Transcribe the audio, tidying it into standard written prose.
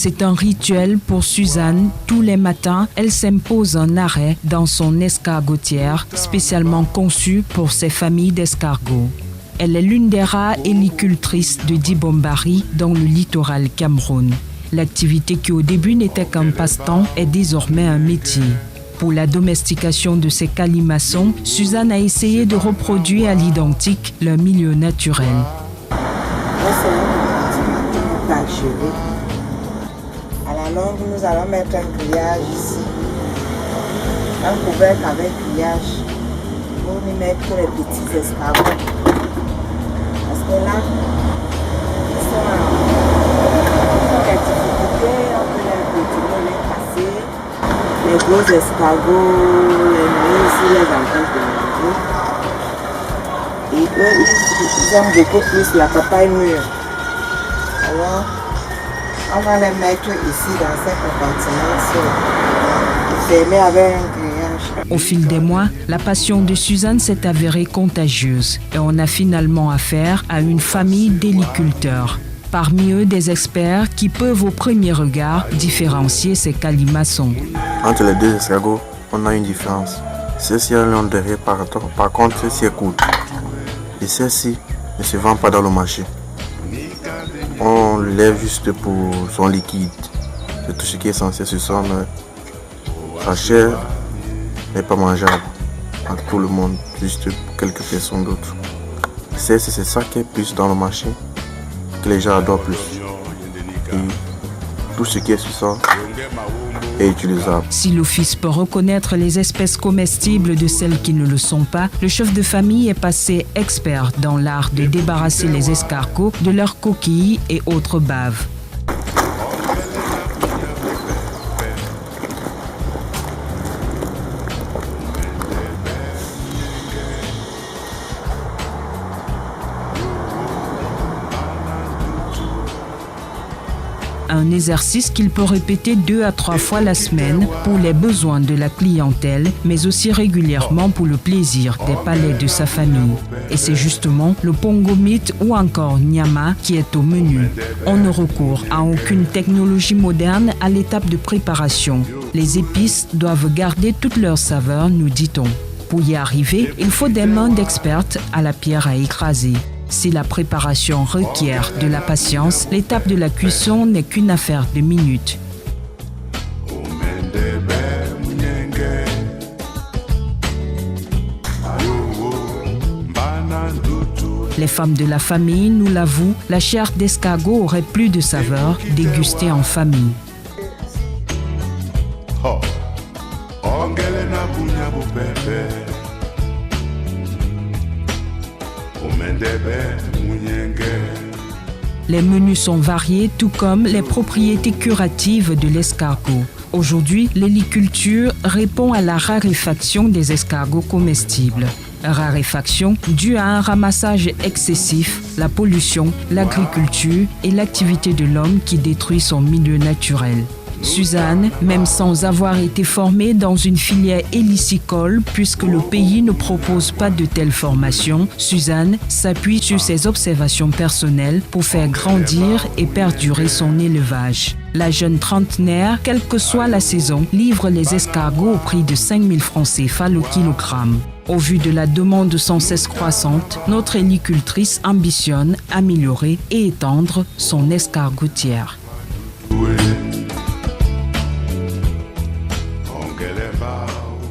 C'est un rituel pour Suzanne. Tous les matins, elle s'impose un arrêt dans son escargotière, spécialement conçue pour ses familles d'escargots. Elle est l'une des rares hélicultrices de Dibombari dans le littoral Cameroun. L'activité qui au début n'était qu'un passe-temps est désormais un métier. Pour la domestication de ces calimaçons, Suzanne a essayé de reproduire à l'identique leur milieu naturel. À la longue, nous allons mettre un grillage ici, un couvercle avec grillage pour y mettre les petits escargots. Parce que là, ils sont des difficultés, on peut les continuer, les casser. Les gros escargots, les nuits ici, les empêchent de manger. Et eux, ils aiment beaucoup plus la papaye mûre. Alors, on va les mettre ici dans ces compartiments, fermés avec un grillage. Au fil des mois, la passion de Suzanne s'est avérée contagieuse et on a finalement affaire à une famille d'héliculteurs. Parmi eux, des experts qui peuvent au premier regard différencier ces calimaçons. Entre les deux escargots, on a une différence. Celle-ci a un long derrière, par contre, celle-ci est courte. Et celle-ci ne se vend pas dans le marché. On lève juste pour son liquide. C'est tout ce qui est censé se son. Sa chair n'est pas mangeable à tout le monde, juste pour quelques personnes d'autres. C'est ça qui est plus dans le marché, que les gens adorent plus. Et tout ce qui est succinct est utilisable. Si l'office peut reconnaître les espèces comestibles de celles qui ne le sont pas, le chef de famille est passé expert dans l'art de débarrasser les escargots de leurs coquilles et autres baves. Un exercice qu'il peut répéter 2 à 3 fois la semaine pour les besoins de la clientèle, mais aussi régulièrement pour le plaisir des palais de sa famille. Et c'est justement le pongomite ou encore nyama qui est au menu. On ne recourt à aucune technologie moderne à l'étape de préparation. Les épices doivent garder toute leur saveur, nous dit-on. Pour y arriver, il faut des mains d'expertes à la pierre à écraser. Si la préparation requiert de la patience, l'étape de la cuisson n'est qu'une affaire de minutes. Les femmes de la famille nous l'avouent, la chair d'escargot aurait plus de saveur dégustée en famille. Les menus sont variés, tout comme les propriétés curatives de l'escargot. Aujourd'hui, l'héliculture répond à la raréfaction des escargots comestibles. Raréfaction due à un ramassage excessif, la pollution, l'agriculture et l'activité de l'homme qui détruit son milieu naturel. Suzanne, même sans avoir été formée dans une filière hélicicole, puisque le pays ne propose pas de telle formation, Suzanne s'appuie sur ses observations personnelles pour faire grandir et perdurer son élevage. La jeune trentenaire, quelle que soit la saison, livre les escargots au prix de 5 000 francs CFA le kilogramme. Au vu de la demande sans cesse croissante, notre hélicultrice ambitionne améliorer et étendre son escargotière.